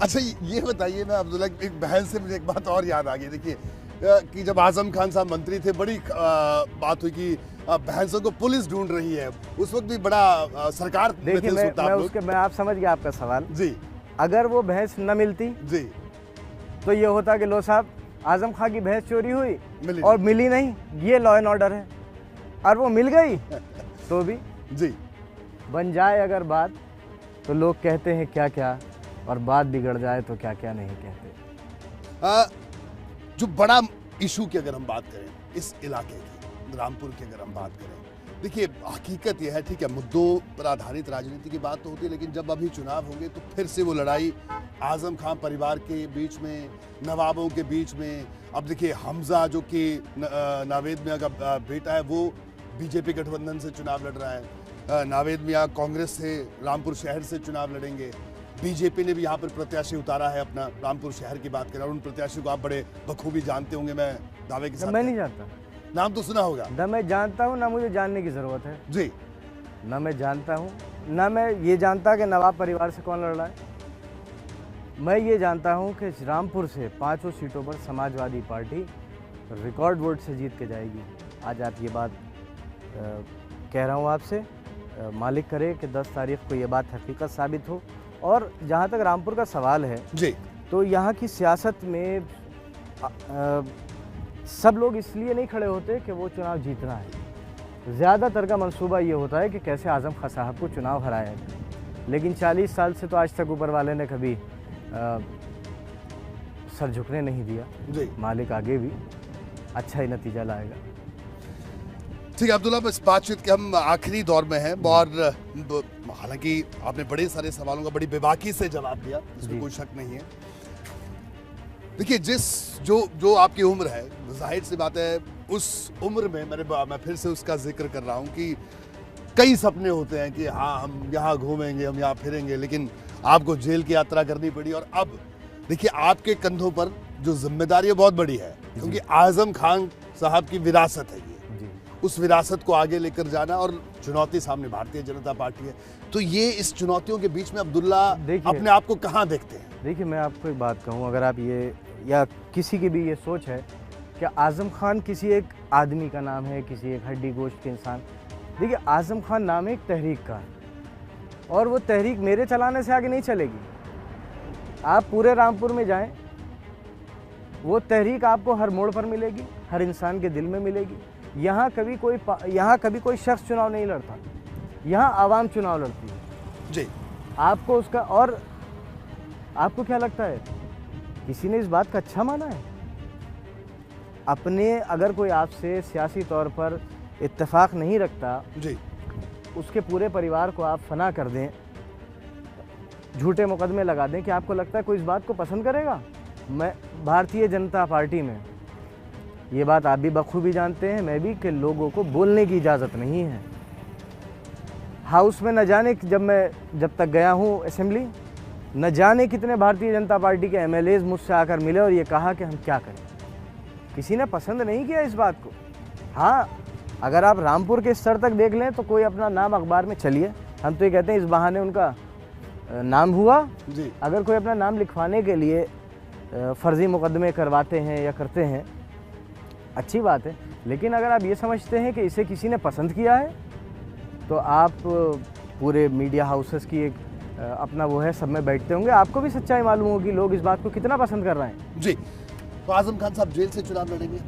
अच्छा ये बताइए ना अब्दुल्ला, एक बहन से मुझे एक बात और याद आ गई। देखिए कि जब आजम खान साहब मंत्री थे, बड़ी बात हुई कि भैंसों को पुलिस ढूंढ रही है। उस वक्त भी बड़ा सरकार में थे उस वक्त आप लोग। मैं आप समझ गया आपका सवाल जी। अगर वो भैंस न मिलती जी तो ये होता कि लो साहब आजम खान की भैंस चोरी हुई और मिली नहीं, ये लॉ एंड ऑर्डर है। और वो मिल गई तो भी जी बन जाए अगर बात तो लोग कहते हैं क्या क्या, और बात बिगड़ जाए तो क्या क्या नहीं कहते। जो बड़ा इशू की अगर हम बात करें इस इलाके की, रामपुर की अगर हम बात करें, देखिए हकीकत यह है, ठीक है, मुद्दों पर आधारित राजनीति की बात तो होती है, लेकिन जब अभी चुनाव होंगे तो फिर से वो लड़ाई आजम खान परिवार के बीच में, नवाबों के बीच में। अब देखिए हमजा जो कि नावेद मियां का बेटा है, वो बीजेपी गठबंधन से चुनाव लड़ रहा है। नावेद मियां कांग्रेस से रामपुर शहर से चुनाव लड़ेंगे। बीजेपी ने भी यहाँ पर प्रत्याशी उतारा है अपना, रामपुर शहर की बात करें, और उन प्रत्याशी को आप बड़े बखूबी जानते होंगे, मैं दावे के साथ। मैं नहीं जानता, नाम तो सुना होगा। ना मैं जानता हूँ ना मुझे जानने की जरूरत है जी। ना मैं जानता हूँ ना मैं ये जानता कि नवाब परिवार से कौन लड़ रहा है। मैं ये जानता हूँ कि रामपुर से 5 सीटों पर समाजवादी पार्टी रिकॉर्ड वोट से जीत के जाएगी। आज आप ये बात कह रहा हूँ आपसे, मालिक करे कि 10 तारीख को ये बात हकीकत साबित हो। और जहाँ तक रामपुर का सवाल है जी, तो यहाँ की सियासत में सब लोग इसलिए नहीं खड़े होते कि वो चुनाव जीतना है। ज़्यादातर का मंसूबा ये होता है कि कैसे आजम खान साहब को चुनाव हराया जाए। लेकिन 40 साल से तो आज तक ऊपर वाले ने कभी सर झुकने नहीं दिया। जी। मालिक आगे भी अच्छा ही नतीजा लाएगा। ठीक है अब्दुल्ला, बस बातचीत के हम आखिरी दौर में हैं, और हालांकि आपने बड़े सारे सवालों का बड़ी बेबाकी से जवाब दिया, इसमें कोई शक नहीं है। देखिए जो आपकी उम्र है, जाहिर सी बात है उस उम्र में मैं फिर से उसका जिक्र कर रहा हूँ कि कई सपने होते हैं कि हाँ हम यहाँ घूमेंगे, हम यहाँ फिरेंगे, लेकिन आपको जेल की यात्रा करनी पड़ी। और अब देखिए आपके कंधों पर जो जिम्मेदारी है बहुत बड़ी है, क्योंकि आजम खान साहब की विरासत है ये। उस विरासत को आगे लेकर जाना, और चुनौती सामने भारतीय जनता पार्टी है। तो ये इस चुनौतियों के बीच में अब्दुल्ला अपने आप को कहाँ देखते हैं? देखिए मैं आपको एक बात कहूँ, अगर आप ये या किसी की भी ये सोच है कि आजम खान किसी एक आदमी का नाम है, किसी एक हड्डी गोश्त के इंसान, देखिए आजम खान नाम है एक तहरीक का, और वो तहरीक मेरे चलाने से आगे नहीं चलेगी। आप पूरे रामपुर में जाएं, वो तहरीक आपको हर मोड़ पर मिलेगी, हर इंसान के दिल में मिलेगी। यहाँ कभी कोई शख्स चुनाव नहीं लड़ता, यहाँ आवाम चुनाव लड़ती है जी। आपको उसका, और आपको क्या लगता है किसी ने इस बात का अच्छा माना है? अपने अगर कोई आपसे सियासी तौर पर इत्तेफाक नहीं रखता जी, उसके पूरे परिवार को आप फना कर दें, झूठे मुकदमे लगा दें, कि आपको लगता है कोई इस बात को पसंद करेगा? मैं भारतीय जनता पार्टी में ये बात आप भी बखूबी जानते हैं, मैं भी, कि लोगों को बोलने की इजाज़त नहीं है। हाउस में न जाने जब तक गया हूँ असेंबली, न जाने कितने भारतीय जनता पार्टी के MLAs मुझसे आकर मिले और ये कहा कि हम क्या करें। किसी ने पसंद नहीं किया इस बात को। हाँ, अगर आप रामपुर के स्तर तक देख लें तो कोई अपना नाम अखबार में, चलिए हम तो ये कहते हैं इस बहाने उनका नाम हुआ जी। अगर कोई अपना नाम लिखवाने के लिए फर्जी मुकदमे करवाते हैं या करते हैं, अच्छी बात है। लेकिन अगर आप ये समझते हैं कि इसे किसी ने पसंद किया है, तो आप पूरे मीडिया हाउसेस की एक अपना वो है, सब में बैठते होंगे, आपको भी सच्चाई मालूम होगी लोग इस बात को कितना पसंद कर रहे हैं जी। तो आजम खान साहब जेल से चुनाव लड़ेंगे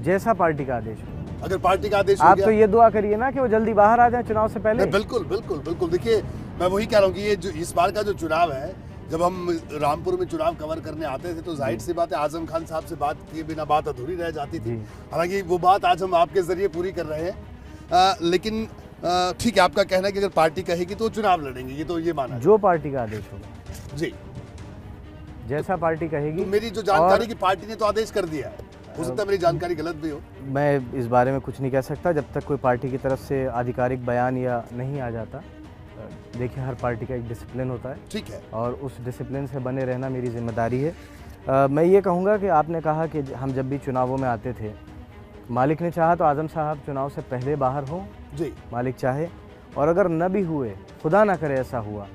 जैसा पार्टी का आदेश हो। अगर पार्टी का आदेश आप तो ये दुआ करिए ना कि वो जल्दी बाहर आ जाए चुनाव से पहले। बिल्कुल बिल्कुल बिल्कुल। देखिए मैं वही कह रहा हूँ कि ये जो इस बार का जो चुनाव है, जब हम रामपुर में चुनाव कवर करने आते थे तो जाहिर सी बात है आजम खान साहब से बात किए बिना बात अधूरी रह जाती थी। हालांकि वो बात आज हम आपके जरिए पूरी कर रहे हैं, लेकिन ठीक है, आपका कहना है कि अगर पार्टी कहेगी तो चुनाव लड़ेंगे, ये तो ये माना जो पार्टी का आदेश होगा जी, जैसा पार्टी कहेगी। तो मेरी जो जानकारी की पार्टी ने तो आदेश कर दिया है, हो सकता है मेरी जानकारी गलत भी हो। मैं इस बारे में कुछ नहीं कह सकता जब तक कोई पार्टी की तरफ से आधिकारिक बयान या नहीं आ जाता। देखिए हर पार्टी का एक डिसिप्लिन होता है, ठीक है, और उस डिसिप्लिन से बने रहना मेरी जिम्मेदारी है। मैं ये कहूँगा कि आपने कहा कि हम जब भी चुनावों में आते थे, मालिक ने चाहा तो आजम साहब चुनाव से पहले बाहर हो जी, मालिक चाहे, और अगर न भी हुए, खुदा ना करे ऐसा हुआ,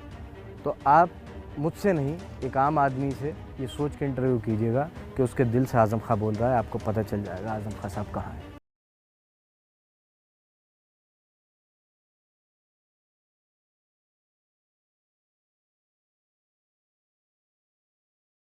तो आप मुझसे नहीं, एक आम आदमी से ये सोच के इंटरव्यू कीजिएगा कि उसके दिल से आज़म खां बोल रहा है, आपको पता चल जाएगा आज़म खां साहब कहाँ हैं।